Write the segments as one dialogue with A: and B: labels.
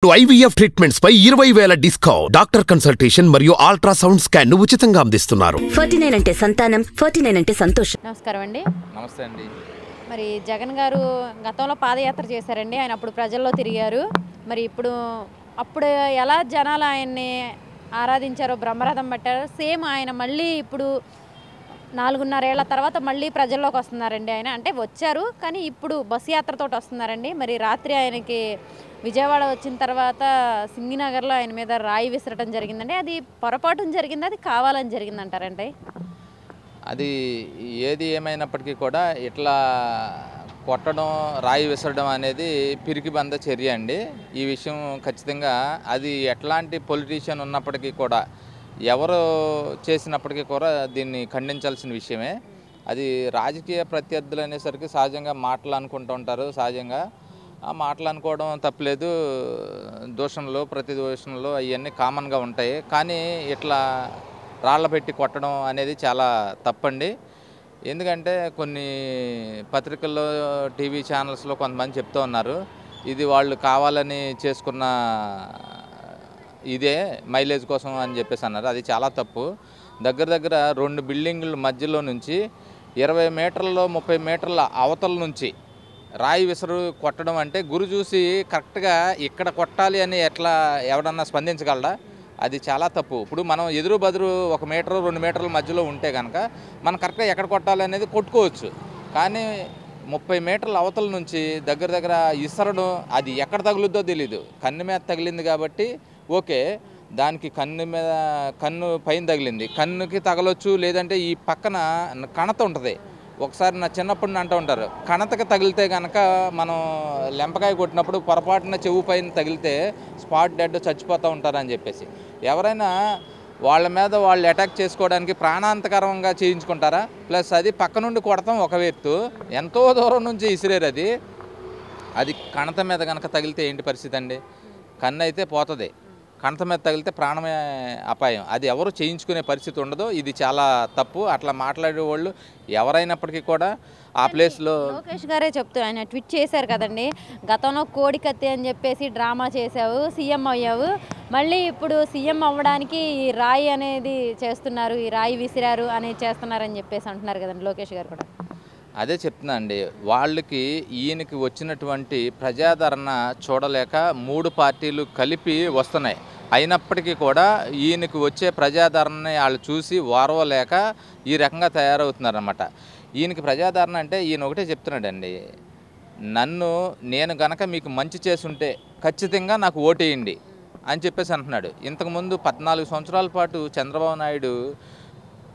A: IVF treatments పై 20,000 discount. Doctor consultation మరియు ultrasound scan ను ఉచితంగా అందిస్తున్నారు.
B: 49 అంటే సంతానం, 49 అంటే సంతోషం.
C: నమస్కారం అండి.
D: నమస్తే అండి.
C: మరి జగన్ గారు గతంలో పాదయాత్ర చేశారండి. ఆయన అప్పుడు ప్రజల్లో తిరిగారు. మరి అప్పుడు ఎలా జనాలు ఆయన్ని ఆరాధించారో, బ్రహ్మరథం పట్టారో సేమ్ ఆయన మళ్ళీ ఇప్పుడు 4.5 ఏళ్ల తర్వాత మళ్ళీ ప్రజల్లోకి వస్తున్నారండి. ఆయన అంటే వచ్చారు, కానీ ఇప్పుడు బస్సు యాత్రతో వస్తున్నారండి. మరి రాత్రి ఆయనకి విజయవాడ వచ్చిన తర్వాత సింగినగర్లో ఆయన మీద రాయి విసరటం జరిగిందండి. అది పొరపాటున జరిగింది, అది కావాలని జరిగిందంటారండి?
D: అది ఏది ఏమైనప్పటికీ కూడా ఇట్లా కొట్టడం, రాయి విసరడం అనేది పిరికిబంద చర్య అండి. ఈ విషయం ఖచ్చితంగా అది ఎట్లాంటి పొలిటీషియన్ ఉన్నప్పటికీ కూడా, ఎవరు చేసినప్పటికీ కూడా దీన్ని ఖండించాల్సిన విషయమే. అది రాజకీయ ప్రత్యర్థులు అనేసరికి సహజంగా మాటలు అనుకుంటూ ఉంటారు. సహజంగా ఆ మాటలు అనుకోవడం తప్పలేదు. దూషణలు, ప్రతి దూషణలు అవన్నీ కామన్గా ఉంటాయి. కానీ ఇట్లా రాళ్ళ పెట్టి కొట్టడం అనేది చాలా తప్పండి. ఎందుకంటే కొన్ని పత్రికల్లో, టీవీ ఛానల్స్లో కొంతమంది చెప్తూ ఉన్నారు, ఇది వాళ్ళు కావాలని చేసుకున్న ఇదే మైలేజ్ కోసం అని చెప్పేసి అన్నారు. అది చాలా తప్పు. దగ్గర 2 బిల్డింగుల మధ్యలో నుంచి 20 మీటర్లు 30 మీటర్ల అవతల నుంచి రాయి విసరు కొట్టడం అంటే గురి చూసి కరెక్ట్గా ఇక్కడ కొట్టాలి అని ఎట్లా ఎవడన్నా స్పందించగలడా? అది చాలా తప్పు. ఇప్పుడు మనం ఎదురు బదురు 1 మీటరు 2 మీటర్ల మధ్యలో ఉంటే కనుక మనం కరెక్ట్గా ఎక్కడ కొట్టాలి అనేది కొట్టుకోవచ్చు. కానీ 30 మీటర్ల అవతల నుంచి దగ్గర ఇసరడం, అది ఎక్కడ తగులుద్దో తెలీదు. కన్ను మీద తగిలింది కాబట్టి ఓకే, దానికి కన్ను పైన తగిలింది, కన్నుకి తగలొచ్చు. లేదంటే ఈ పక్కన కణత ఉంటుంది. ఒకసారి నా చిన్నప్పుడు అంటూ ఉంటారు, కణతకి తగిలితే కనుక మనం లెంపకాయ కొట్టినప్పుడు పొరపాటున చెవు పైన తగిలితే స్పాట్ డెడ్ చచ్చిపోతూ ఉంటారని చెప్పేసి, ఎవరైనా వాళ్ళ మీద వాళ్ళు అటాక్ చేసుకోవడానికి ప్రాణాంతకరంగా చేయించుకుంటారా? ప్లస్ అది పక్క నుండి కొడతాం ఒక వ్యక్తి, ఎంతో దూరం నుంచి ఇసిరేరు. అది కణత మీద కనుక తగిలితే ఏంటి పరిస్థితి అండి? కన్ను అయితే పోతుంది, కణత మీద తగిలితే ప్రాణమే అపాయం. అది ఎవరు చేయించుకునే పరిస్థితి ఉండదు. ఇది చాలా తప్పు. అట్లా మాట్లాడే వాళ్ళు ఎవరైనప్పటికీ కూడా ఆ ప్లేస్లో
C: లోకేష్ గారే చెప్తూ ఆయన ట్వీట్ చేశారు కదండి, గతంలో కోడికత్తి అని చెప్పేసి డ్రామా చేసావు, సీఎం అయ్యావు, మళ్ళీ ఇప్పుడు సీఎం అవ్వడానికి ఈ రాయి అనేది చేస్తున్నారు, ఈ రాయి విసిరారు అనేది చేస్తున్నారని చెప్పేసి అంటున్నారు కదండి లోకేష్ గారు కూడా.
D: అదే చెప్తున్నా అండి, వాళ్ళకి ఈయనకి వచ్చినటువంటి ప్రజాదరణ చూడలేక 3 పార్టీలు కలిపి వస్తున్నాయి. అయినప్పటికీ కూడా ఈయనకి వచ్చే ప్రజాదరణని వాళ్ళు చూసి ఓర్వలేక ఈ రకంగా తయారవుతున్నారన్నమాట. ఈయనకి ప్రజాదరణ అంటే ఈయన ఒకటే చెప్తున్నాడండి, నేను గనక మీకు మంచి చేసుంటే ఖచ్చితంగా నాకు ఓటేయండి అని చెప్పేసి అంటున్నాడు. ఇంతకుముందు 14 సంవత్సరాల పాటు చంద్రబాబు నాయుడు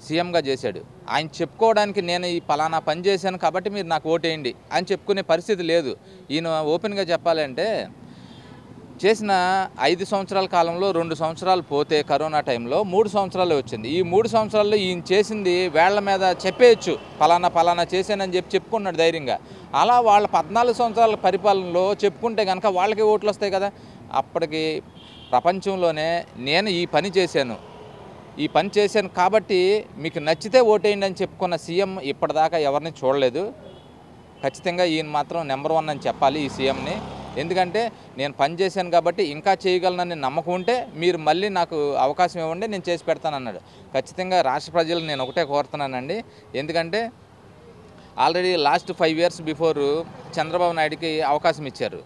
D: సీఎంగా చేశాడు. ఆయన చెప్పుకోవడానికి నేను ఈ పలానా పని చేశాను కాబట్టి మీరు నాకు ఓటేయండి అని చెప్పుకునే పరిస్థితి లేదు. ఈయన ఓపెన్గా చెప్పాలంటే, చేసిన 5 సంవత్సరాల కాలంలో 2 సంవత్సరాలు పోతే కరోనా టైంలో 3 సంవత్సరాలే వచ్చింది. ఈ 3 సంవత్సరాల్లో ఈయన చేసింది వేళ్ల మీద చెప్పేయచ్చు, పలానా చేశానని చెప్పుకున్నాడు ధైర్యంగా. అలా వాళ్ళ 14 సంవత్సరాల పరిపాలనలో చెప్పుకుంటే కనుక వాళ్ళకి ఓట్లు వస్తాయి కదా. అప్పటికి ప్రపంచంలోనే నేను ఈ పని చేశాను కాబట్టి మీకు నచ్చితే ఓటేయండి అని చెప్పుకున్న సీఎం ఇప్పటిదాకా ఎవరిని చూడలేదు. ఖచ్చితంగా ఈయన మాత్రం నెంబర్ 1 అని చెప్పాలి ఈ సీఎంని. ఎందుకంటే నేను పని చేశాను కాబట్టి ఇంకా చేయగలనని నమ్మకం ఉంటే మీరు మళ్ళీ నాకు అవకాశం ఇవ్వండి, నేను చేసి పెడతానన్నాడు. ఖచ్చితంగా రాష్ట్ర ప్రజలు నేను ఒకటే కోరుతున్నానండి. ఎందుకంటే already last 5 years before Chandrababu నాయుడికి అవకాశం ఇచ్చారు.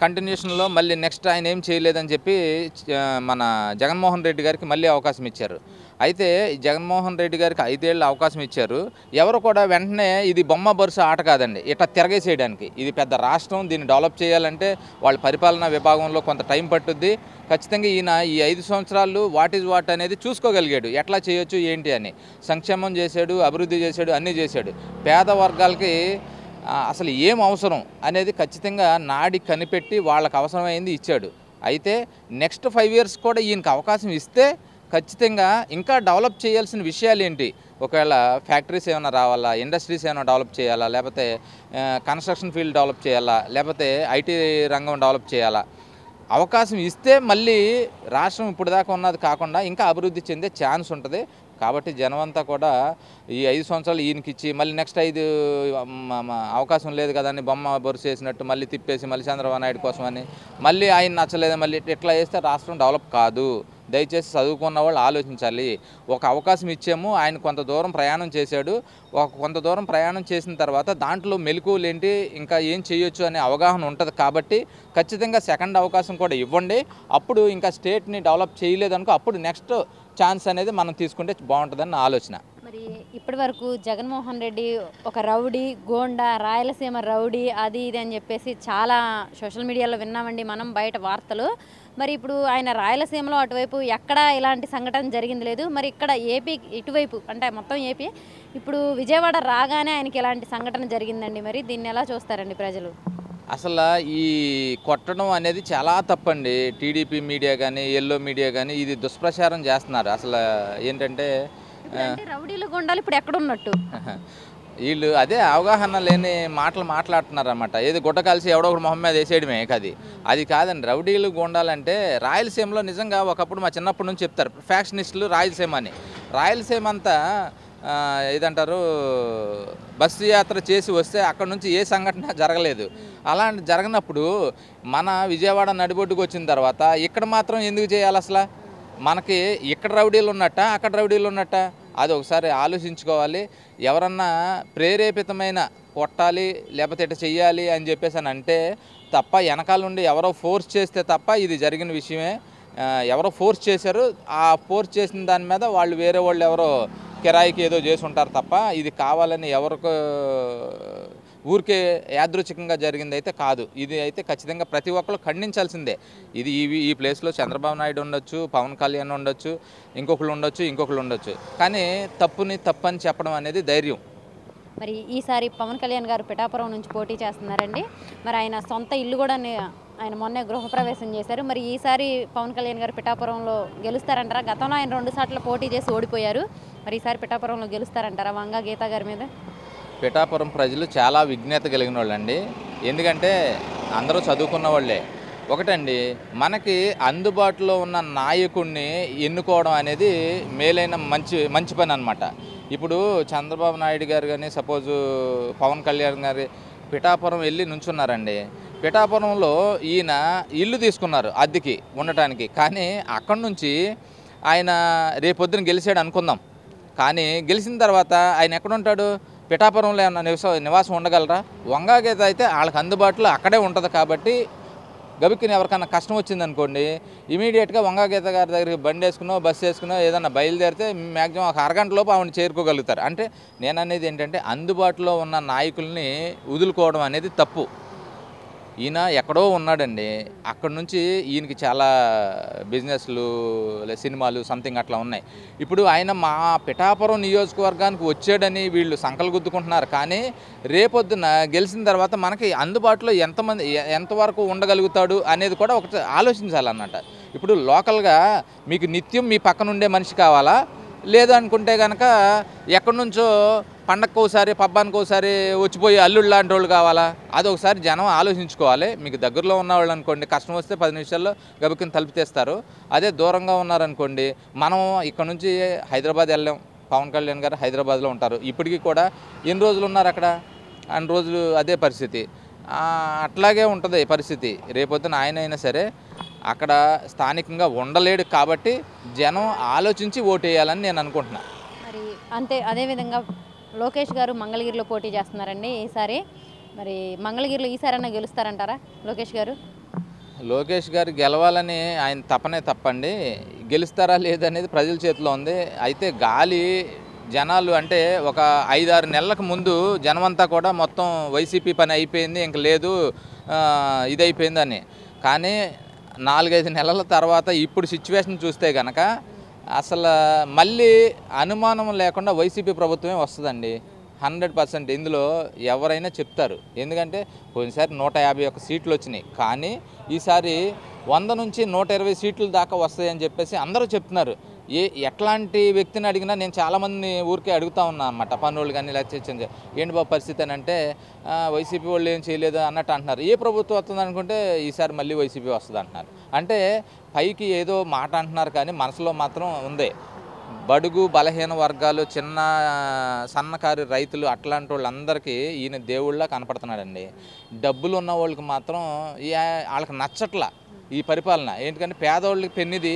D: కంటిన్యూషన్లో మళ్ళీ నెక్స్ట్ ఆయన ఏం చేయలేదని చెప్పి మన జగన్మోహన్ రెడ్డి గారికి మళ్ళీ అవకాశం ఇచ్చారు. అయితే జగన్మోహన్ రెడ్డి గారికి 5 ఏళ్ళు అవకాశం ఇచ్చారు. ఎవరు కూడా వెంటనే ఇది బొమ్మ బరుస ఆట కాదండి, ఇట్లా తిరగేసేయడానికి. ఇది పెద్ద రాష్ట్రం, దీన్ని డెవలప్ చేయాలంటే వాళ్ళ పరిపాలనా విభాగంలో కొంత టైం పట్టుద్ది. ఖచ్చితంగా ఈయన ఈ 5 సంవత్సరాలు వాట్ ఈజ్ వాట్ అనేది చూసుకోగలిగాడు, ఎట్లా చేయొచ్చు ఏంటి అని. సంక్షేమం చేశాడు, అభివృద్ధి చేశాడు, అన్నీ చేశాడు. పేద వర్గాలకి అసలు ఏం అవసరం అనేది ఖచ్చితంగా నాడి కనిపెట్టి వాళ్ళకి అవసరమైంది ఇచ్చాడు. అయితే నెక్స్ట్ 5 ఇయర్స్ కూడా ఈయనకి అవకాశం ఇస్తే ఖచ్చితంగా ఇంకా డెవలప్ చేయాల్సిన విషయాలు ఏంటి, ఒకవేళ ఫ్యాక్టరీస్ ఏమైనా రావాలా, ఇండస్ట్రీస్ ఏమైనా డెవలప్ చేయాలా, లేకపోతే కన్స్ట్రక్షన్ ఫీల్డ్ డెవలప్ చేయాలా, లేకపోతే ఐటీ రంగం డెవలప్ చేయాలా, అవకాశం ఇస్తే మళ్ళీ రాష్ట్రం ఇప్పుడు దాకా ఉన్నది కాకుండా ఇంకా అభివృద్ధి చెందే ఛాన్స్ ఉంటుంది. కాబట్టి జనం అంతా కూడా ఈ 5 సంవత్సరాలు ఈయనకి ఇచ్చి మళ్ళీ నెక్స్ట్ 5 అవకాశం లేదు కదా అని బొమ్మ బొరుసు వేసినట్టు మళ్ళీ తిప్పేసి మళ్ళీ చంద్రబాబు నాయుడు కోసం అని మళ్ళీ ఆయన నచ్చలేదు మళ్ళీ ఇట్లా చేస్తే రాష్ట్రం డెవలప్ కాదు. దయచేసి చదువుకున్న వాళ్ళు ఆలోచించాలి. ఒక అవకాశం ఇచ్చాము, ఆయన కొంత దూరం ప్రయాణం చేశాడు. కొంత దూరం ప్రయాణం చేసిన తర్వాత దాంట్లో మెలకువలు ఏంటి, ఇంకా ఏం చేయొచ్చు అనే అవగాహన ఉంటుంది. కాబట్టి ఖచ్చితంగా సెకండ్ అవకాశం కూడా ఇవ్వండి. అప్పుడు ఇంకా స్టేట్ని డెవలప్ చేయలేదనుకో అప్పుడు నెక్స్ట్ ఛాన్స్ అనేది మనం తీసుకుంటే బాగుంటుందని నా ఆలోచన.
C: మరి ఇప్పటి వరకు జగన్మోహన్ రెడ్డి ఒక రౌడీ, గోండా, రాయలసీమ రౌడీ అది ఇది అని చెప్పేసి చాలా సోషల్ మీడియాలో విన్నామండి మనం, బయట వార్తలు. మరి ఇప్పుడు ఆయన రాయలసీమలో అటువైపు ఎక్కడ ఇలాంటి సంఘటన జరిగింది లేదు. మరి ఇక్కడ ఏపీ ఇటువైపు అంటే మొత్తం ఏపీ ఇప్పుడు విజయవాడ రాగానే ఆయనకి ఇలాంటి సంఘటన జరిగిందండి. మరి దీన్ని ఎలా చూస్తారండి ప్రజలు?
D: అసలు ఈ కొట్టడం అనేది చాలా తప్పండి. టీడీపీ మీడియా కానీ ఎల్లో మీడియా కానీ ఇది దుష్ప్రచారం చేస్తున్నారు. అసలు ఏంటంటే
C: రౌడీలు గుండాలు ఇప్పుడు ఎక్కడ ఉన్నట్టు
D: వీళ్ళు అదే అవగాహన లేని మాటలు మాట్లాడుతున్నారు అన్నమాట. ఏది గుడ్డ కలిసి ఎవడో ఒకటి మొహం మీద వేసేయడమే అది కాదండి. రౌడీలు గుండాలంటే రాయలసీమలో నిజంగా ఒకప్పుడు మా చిన్నప్పటి నుంచి చెప్తారు ఫ్యాక్షనిస్టులు రాయలసీమ అని. రాయలసీమ అంతా ఏదంటారు బస్సు యాత్ర చేసి వస్తే అక్కడ నుంచి ఏ సంఘటన జరగలేదు. అలాంటి జరగనప్పుడు మన విజయవాడ నడిబొడ్డుకు వచ్చిన తర్వాత ఇక్కడ మాత్రం ఎందుకు చేయాలి? అసలు మనకి ఇక్కడ రౌడీలు ఉన్నట్ట అక్కడ రౌడీలు ఉన్నట్ట అది ఒకసారి ఆలోచించుకోవాలి. ఎవరన్నా ప్రేరేపితమైన కొట్టాలి లేకపోతే ఇట్లా చెయ్యాలి అని చెప్పేసి అని అంటే తప్ప వెనకాల నుండి ఎవరో ఫోర్స్ చేస్తే తప్ప ఇది జరిగిన విషయమే. ఎవరో ఫోర్స్ చేశారు, ఆ ఫోర్స్ చేసిన దాని మీద వాళ్ళు వేరే వాళ్ళు ఎవరో కిరాయికి ఏదో చేసి ఉంటారు తప్ప ఇది కావాలని ఎవరికి ఊరికే యాదృచ్ఛికంగా జరిగింది అయితే కాదు. ఇది అయితే ఖచ్చితంగా ప్రతి ఒక్కరు ఖండించాల్సిందే. ఇది ఈ ప్లేస్లో చంద్రబాబు నాయుడు ఉండొచ్చు, పవన్ కళ్యాణ్ ఉండొచ్చు, ఇంకొకరు ఉండొచ్చు. కానీ తప్పుని తప్పని చెప్పడం అనేది ధైర్యం.
C: మరి ఈసారి పవన్ కళ్యాణ్ గారు పిఠాపురం నుంచి పోటీ చేస్తున్నారండి. మరి ఆయన సొంత ఇల్లు కూడా ఆయన మొన్నే గృహప్రవేశం చేశారు. మరి ఈసారి పవన్ కళ్యాణ్ గారు పిఠాపురంలో గెలుస్తారంటారా? గతంలో ఆయన 2 సార్లు పోటీ చేసి ఓడిపోయారు. మరి ఈసారి పిఠాపురంలో గెలుస్తారంటారా వంగ గీత గారి మీద?
D: పిఠాపురం ప్రజలు చాలా విజ్ఞత కలిగిన వాళ్ళండి. ఎందుకంటే అందరూ చదువుకున్న వాళ్ళే. ఒకటండి, మనకి అందుబాటులో ఉన్న నాయకుడిని ఎన్నుకోవడం అనేది మేలైన మంచి పని అన్నమాట. ఇప్పుడు చంద్రబాబు నాయుడు గారు కానీ సపోజు పవన్ కళ్యాణ్ గారి పిఠాపురం వెళ్ళి నుంచున్నారండి. పిఠాపురంలో ఈయన ఇల్లు తీసుకున్నారు అద్దెకి ఉండటానికి. కానీ అక్కడి నుంచి ఆయన రేపొద్దున గెలిచాడు అనుకుందాం. కానీ గెలిచిన తర్వాత ఆయన ఎక్కడుంటాడు? పిఠాపురంలో ఏమన్నా నివాసం ఉండగలరా? వంగాగీత అయితే వాళ్ళకి అందుబాటులో అక్కడే ఉంటుంది. కాబట్టి గబిక్కిని ఎవరికన్నా కష్టం వచ్చిందనుకోండి ఇమీడియట్గా వంగాగీత గారి దగ్గరికి బండి వేసుకునో బస్సు వేసుకునో ఏదన్నా బయలుదేరితే మ్యాక్సిమం ఒక అరగంటలోపు ఆవిడని చేరుకోగలుగుతారు. అంటే నేను అనేది ఏంటంటే అందుబాటులో ఉన్న నాయకుల్ని వదులుకోవడం అనేది తప్పు. ఈయన ఎక్కడో ఉన్నాడండి, అక్కడ నుంచి ఈయనకి చాలా బిజినెస్లు సినిమాలు సంథింగ్ అట్లా ఉన్నాయి. ఇప్పుడు ఆయన మా పిఠాపురం నియోజకవర్గానికి వచ్చాడని వీళ్ళు సంకలు గుద్దుకుంటున్నారు. కానీ రేపొద్దున గెలిచిన తర్వాత మనకి అందుబాటులో ఎంతవరకు ఉండగలుగుతాడు అనేది కూడా ఒకటి ఆలోచించాలన్నమాట. ఇప్పుడు లోకల్గా మీకు నిత్యం మీ పక్కన ఉండే మనిషి కావాలా, లేదనుకుంటే కనుక ఎక్కడి నుంచో పండగకు ఒకసారి పబ్బానికి ఒకసారి వచ్చిపోయి అల్లుళ్ళు లాంటి వాళ్ళు కావాలా? అది ఒకసారి జనం ఆలోచించుకోవాలి. మీకు దగ్గరలో ఉన్నవాళ్ళు అనుకోండి కష్టం వస్తే 10 నిమిషాల్లో గబుక్కుని తలుపు తీస్తారు. అదే దూరంగా ఉన్నారనుకోండి, మనం ఇక్కడ నుంచి హైదరాబాద్ వెళ్ళాం, పవన్ కళ్యాణ్ గారు హైదరాబాద్లో ఉంటారు. ఇప్పటికీ కూడా ఎన్ని రోజులు ఉన్నారు అక్కడ? అన్ని రోజులు అదే పరిస్థితి. అట్లాగే ఉంటుంది పరిస్థితి. రేపొద్దున ఆయన అయినా సరే అక్కడ స్థానికంగా ఉండలేడు. కాబట్టి జనం ఆలోచించి ఓటేయాలని నేను అనుకుంటున్నాను.
C: మరి అదేవిధంగా లోకేష్ గారు మంగళగిరిలో పోటీ చేస్తున్నారండి ఈసారి. మరి మంగళగిరిలో ఈసారైనా గెలుస్తారంటారా
D: లోకేష్ గారు గెలవాలని ఆయన తపనే తప్పండి. గెలుస్తారా లేదనేది ప్రజల చేతిలో ఉంది. అయితే గాలి జనాలు అంటే ఒక 5-6 నెలలకు ముందు జనమంతా కూడా మొత్తం వైసీపీ పని అయిపోయింది, ఇంక లేదు ఇది అయిపోయిందని. కానీ 4-5 నెలల తర్వాత ఇప్పుడు సిచ్యువేషన్ చూస్తే కనుక అసలు మళ్ళీ అనుమానం లేకుండా వైసీపీ ప్రభుత్వమే వస్తుందండి 100%. ఇందులో ఎవరైనా చెప్తారు. ఎందుకంటే పోయినసారి 151 సీట్లు వచ్చినాయి, కానీ ఈసారి 100 నుంచి 120 సీట్లు దాకా వస్తాయని చెప్పేసి అందరూ చెప్తున్నారు. ఎట్లాంటి వ్యక్తిని అడిగినా నేను చాలామందిని ఊరికే అడుగుతూ ఉన్నా అన్నమాట, పనులు కానీ ఇలా ఏంటి బాబు పరిస్థితి అని అంటే వైసీపీ వాళ్ళు ఏం చేయలేదు అన్నట్టు అంటున్నారు. ఏ ప్రభుత్వం వస్తుంది అనుకుంటే ఈసారి మళ్ళీ వైసీపీ వస్తుంది అంటున్నారు. అంటే పైకి ఏదో మాట అంటున్నారు కానీ మనసులో మాత్రం ఉంది బడుగు బలహీన వర్గాలు, చిన్న సన్నకారు రైతులు అట్లాంటి వాళ్ళందరికీ ఈయన దేవుళ్ళ కనపడుతున్నాడండి. డబ్బులు ఉన్న వాళ్ళకి మాత్రం వాళ్ళకి నచ్చట్లా ఈ పరిపాలన. ఎందుకంటే పేదవాళ్ళకి పెన్నిది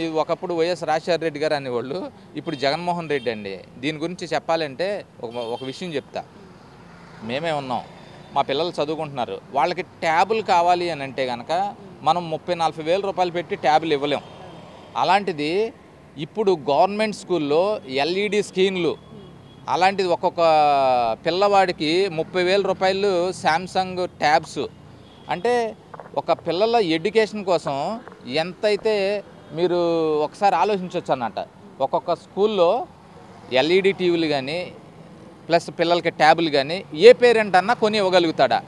D: ఇది ఒకప్పుడు వైఎస్ రాజశేఖర రెడ్డి గారు అనేవాళ్ళు, ఇప్పుడు జగన్మోహన్ రెడ్డి అండి. దీని గురించి చెప్పాలంటే ఒక విషయం చెప్తా. మేమే ఉన్నాం, మా పిల్లలు చదువుకుంటున్నారు, వాళ్ళకి ట్యాబులు కావాలి అని అంటే కనుక మనం 30-40 వేల రూపాయలు పెట్టి ట్యాబులు ఇవ్వలేం. అలాంటిది ఇప్పుడు గవర్నమెంట్ స్కూల్లో ఎల్ఈడి స్క్రీన్లు, అలాంటిది ఒక్కొక్క పిల్లవాడికి 30,000 రూపాయలు శాంసంగ్ ట్యాబ్స్. అంటే ఒక పిల్లల ఎడ్యుకేషన్ కోసం ఎంతైతే మీరు ఒకసారి ఆలోచించవచ్చు అన్నమాట. ఒక్కొక్క స్కూల్లో ఎల్ఈడి టీవీలు కానీ ప్లస్ పిల్లలకి ట్యాబులు కానీ ఏ పేరెంట్ అన్నా కొని ఇవ్వగలుగుతాడా?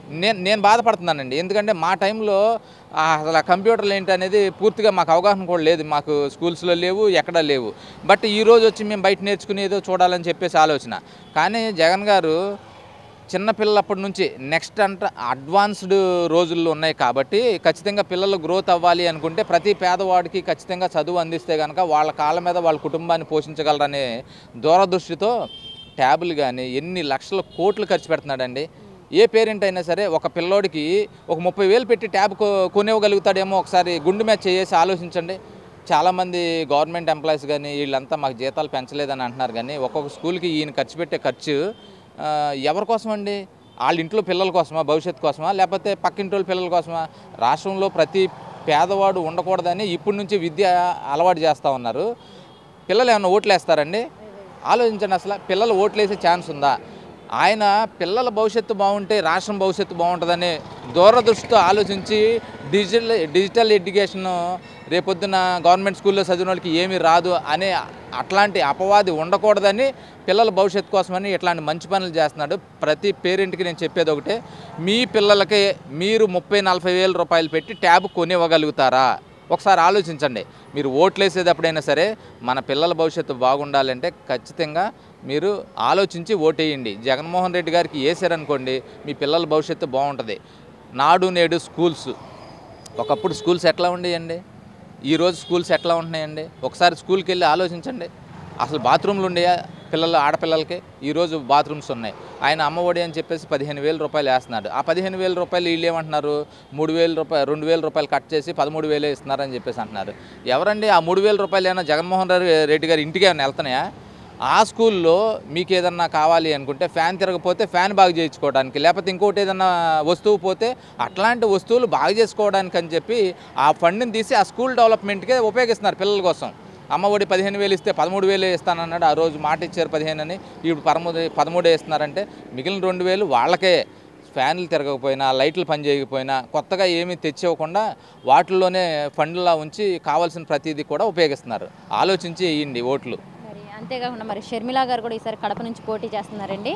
D: నేను బాధపడుతున్నానండి. ఎందుకంటే మా టైంలో అసలు ఆ కంప్యూటర్లు ఏంటి అనేది పూర్తిగా మాకు అవగాహన కూడా లేదు. మాకు స్కూల్స్లో లేవు, ఎక్కడా లేవు. బట్ ఈరోజు వచ్చి మేము బయట నేర్చుకుని ఏదో చూడాలని చెప్పేసి ఆలోచన. కానీ జగన్ గారు చిన్నపిల్లప్పటి నుంచి నెక్స్ట్ అడ్వాన్స్డ్ రోజుల్లో ఉన్నాయి కాబట్టి ఖచ్చితంగా పిల్లలు గ్రోత్ అవ్వాలి అనుకుంటే ప్రతి పేదవాడికి ఖచ్చితంగా చదువు అందిస్తే కనుక వాళ్ళ కాళ్ళ మీద వాళ్ళ కుటుంబాన్ని పోషించగలరనే దూరదృష్టితో ట్యాబులు కానీ ఎన్ని లక్షల కోట్లు ఖర్చు పెడుతున్నాడండి. ఏ పేరెంట్ అయినా సరే ఒక పిల్లోడికి ఒక 30,000 పెట్టి ట్యాబ్ కొనివ్వగలుగుతాడేమో ఒకసారి గుండె మీద చేసి ఆలోచించండి. చాలామంది గవర్నమెంట్ ఎంప్లాయీస్ కానీ వీళ్ళంతా మాకు జీతాలు పెంచలేదని అంటున్నారు. కానీ ఒక్కొక్క స్కూల్కి ఈయన ఖర్చు పెట్టే ఖర్చు ఎవరి కోసం అండి? వాళ్ళ ఇంట్లో పిల్లల కోసమా, భవిష్యత్తు కోసమా, లేకపోతే పక్కింటి పిల్లల కోసమా? రాష్ట్రంలో ప్రతి పేదవాడు ఉండకూడదని ఇప్పటి నుంచి విద్య అలవాటు చేస్తూ ఉన్నారు. పిల్లలు ఏమన్నా ఓట్లు వేస్తారండి? ఆలోచించండి. అసలు పిల్లలు ఓట్లు వేసే ఛాన్స్ ఉందా? ఆయన పిల్లల భవిష్యత్తు బాగుంటే రాష్ట్రం భవిష్యత్తు బాగుంటుందని దూరదృష్టితో ఆలోచించి డిజిటల్ ఎడ్యుకేషన్ రేపొద్దున గవర్నమెంట్ స్కూల్లో చదివిన వాళ్ళకి ఏమీ రాదు అనే అట్లాంటి అపవాది ఉండకూడదని పిల్లల భవిష్యత్తు కోసమని ఇట్లాంటి మంచి పనులు చేస్తున్నాడు. ప్రతి పేరెంట్కి నేను చెప్పేది ఒకటే, మీ పిల్లలకి మీరు 30-40 వేల రూపాయలు పెట్టి ట్యాబ్ కొనివ్వగలుగుతారా? ఒకసారి ఆలోచించండి. మీరు ఓట్లు వేసేటప్పుడైనా సరే మన పిల్లల భవిష్యత్తు బాగుండాలంటే ఖచ్చితంగా మీరు ఆలోచించి ఓటేయండి. జగన్మోహన్ రెడ్డి గారికి వేసారనుకోండి మీ పిల్లల భవిష్యత్తు బాగుంటుంది. నాడు నేడు స్కూల్స్, ఒకప్పుడు స్కూల్స్ ఎట్లా ఉండేయండి, ఈరోజు స్కూల్స్ ఎట్లా ఉంటున్నాయండి? ఒకసారి స్కూల్కి వెళ్ళి ఆలోచించండి. అసలు బాత్రూమ్లు ఉండేయా ఆడపిల్లలకి? ఈరోజు బాత్రూమ్స్ ఉన్నాయి. ఆయన అమ్మఒడి అని చెప్పేసి 15,000 రూపాయలు వేస్తున్నాడు. ఆ 15,000 రూపాయలు వీళ్ళు ఏమంటున్నారు? 3,000 రూపాయలు 2,000 రూపాయలు కట్ చేసి 13,000 ఇస్తున్నారని చెప్పేసి అంటున్నారు. ఎవరండి ఆ 3,000 రూపాయలు? ఏమైనా జగన్మోహన్ రెడ్డి గారి ఇంటికి ఏమైనా వెళ్తున్నాయా? ఆ స్కూల్లో మీకు ఏదన్నా కావాలి అనుకుంటే ఫ్యాన్ తిరగపోతే ఫ్యాన్ బాగు చేయించుకోవడానికి, లేకపోతే ఇంకోటి ఏదన్నా వస్తువు పోతే అట్లాంటి వస్తువులు బాగు చేసుకోవడానికి అని చెప్పి ఆ ఫండ్ని తీసి ఆ స్కూల్ డెవలప్మెంట్కే ఉపయోగిస్తున్నారు పిల్లల కోసం. అమ్మఒడి 15,000 ఇస్తే 13,000 ఇస్తానన్నాడు. ఆ రోజు మాట ఇచ్చారు 15 అని, ఇప్పుడు 13 ఇస్తున్నారంటే మిగిలిన 2,000 వాళ్ళకే. ఫ్యాన్లు తిరగకపోయినా, లైట్లు పని చేయకపోయినా, కొత్తగా ఏమీ తెచ్చివ్వకుండా వాటిల్లోనే ఫండ్లా ఉంచి కావాల్సిన ప్రతిదీ కూడా ఉపయోగిస్తున్నారు. ఆలోచించి వేయండి ఓట్లు.
C: అంతేకాకుండా మరి షర్మిల గారు కూడా ఈసారి కడప నుంచి పోటీ చేస్తున్నారండి.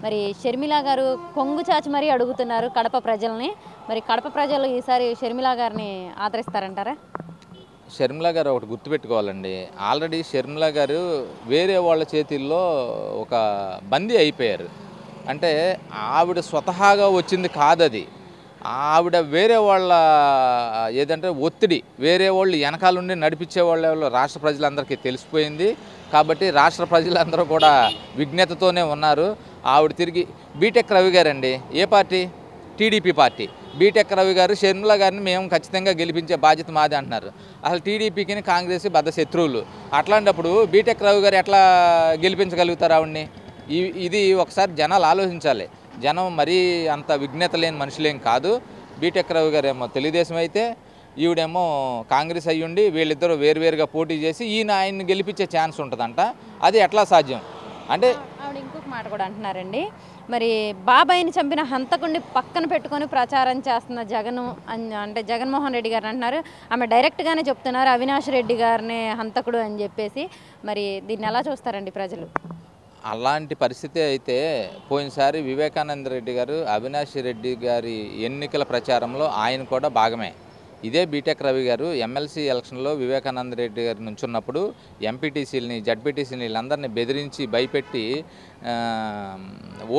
C: మరి షర్మిల గారు కొంగు చాచి మరీ అడుగుతున్నారు కడప ప్రజల్ని. మరి కడప ప్రజలు ఈసారి షర్మిల గారిని ఆదరిస్తారంటారా?
D: షర్మిల గారు ఒకటి గుర్తుపెట్టుకోవాలండి, ఆల్రెడీ షర్మిల గారు వేరే వాళ్ళ చేతిల్లో ఒక బందీ అయిపోయారు. అంటే ఆవిడ స్వతహాగా వచ్చింది కాదది. ఆవిడ వేరే వాళ్ళ ఏదంటే ఒత్తిడి, వేరే వాళ్ళు వెనకాలండి నడిపించే వాళ్ళ రాష్ట్ర ప్రజలందరికీ తెలిసిపోయింది. కాబట్టి రాష్ట్ర ప్రజలందరూ కూడా విజ్ఞతతోనే ఉన్నారు. ఆవిడ తిరిగి బీటెక్ రవి గారండి, ఏ party? TDP party. BTech Ravi గారు షర్మిల గారిని మేము ఖచ్చితంగా గెలిపించే బాధ్యత మాది అంటున్నారు. అసలు టీడీపీకి కాంగ్రెస్ బద్ద శత్రువులు. అట్లాంటప్పుడు బీటెక్ రవి గారు ఎట్లా గెలిపించగలుగుతారు ఆవిడ్ని? ఇది ఒకసారి జనాలు ఆలోచించాలి. జనం మరీ అంత విజ్ఞత లేని మనుషులేం కాదు. బీటెక్ రవి గారు ఏమో తెలుగుదేశం అయితే, ఈవిడేమో కాంగ్రెస్ అయ్యుండి వీళ్ళిద్దరూ వేరువేరుగా పోటీ చేసి ఆయన్ని గెలిపించే ఛాన్స్ ఉంటుందంట. అది ఎట్లా సాధ్యం? అంటే
C: ఆవిడ ఇంకొక మాట కూడా అంటున్నారండి, మరి బాబాయిని చంపిన హంతకుడిని పక్కన పెట్టుకొని ప్రచారం చేస్తున్న అంటే జగన్మోహన్ రెడ్డి గారు అంటున్నారు. ఆమె డైరెక్ట్గానే చెప్తున్నారు అవినాష్ రెడ్డి గారిని హంతకుడు అని చెప్పేసి. మరి దీన్ని ఎలా చూస్తారండి ప్రజలు?
D: అలాంటి పరిస్థితి అయితే పోయినసారి వివేకానంద రెడ్డి గారు అవినాష్ రెడ్డి గారి ఎన్నికల ప్రచారంలో ఆయన కూడా భాగమే. ఇదే బీటెక్ రవి గారు ఎమ్మెల్సీ ఎలక్షన్లో వివేకానంద రెడ్డి గారు నుంచున్నప్పుడు ఎంపీటీసీలని, జడ్పీటీసీని వీళ్ళందరినీ బెదిరించి భయపెట్టి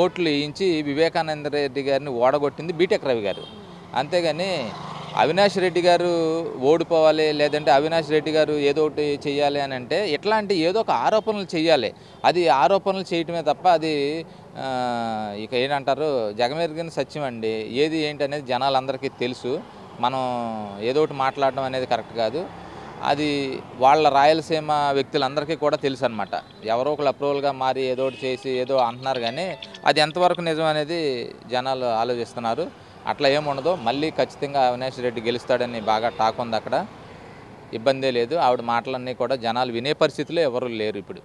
D: ఓట్లు వేయించి వివేకానంద రెడ్డి గారిని ఓడగొట్టింది బీటెక్ రవి గారు. అంతేగాని అవినాష్ రెడ్డి గారు ఓడిపోవాలి, లేదంటే అవినాష్ రెడ్డి గారు ఏదో ఒకటి చేయాలి అని అంటే ఇట్లాంటి ఏదో ఒక ఆరోపణలు చేయాలి. అది ఆరోపణలు చేయటమే తప్ప అది ఇక ఏంటంటారు జగమెరిగిన సత్యం అండి. ఏది ఏంటి అనేది జనాలందరికీ తెలుసు. మనం ఏదో ఒకటి మాట్లాడడం అనేది కరెక్ట్ కాదు. అది వాళ్ళ రాయలసీమ వ్యక్తులందరికీ కూడా తెలుసు అనమాట. ఎవరో ఒకళ్ళు అప్రూవల్గా మారి ఏదో ఒకటి చేసి ఏదో అంటున్నారు, కానీ అది ఎంతవరకు నిజం అనేది జనాలు ఆలోచిస్తున్నారు. అట్లా ఏముండదు. మళ్ళీ ఖచ్చితంగా అవినాష్ రెడ్డి గెలుస్తాడని బాగా టాక్ ఉంది. అక్కడ ఇబ్బందే లేదు. ఆవిడ మాటలన్నీ కూడా జనాలు వినే పరిస్థితిలో ఎవరు లేరు ఇప్పుడు.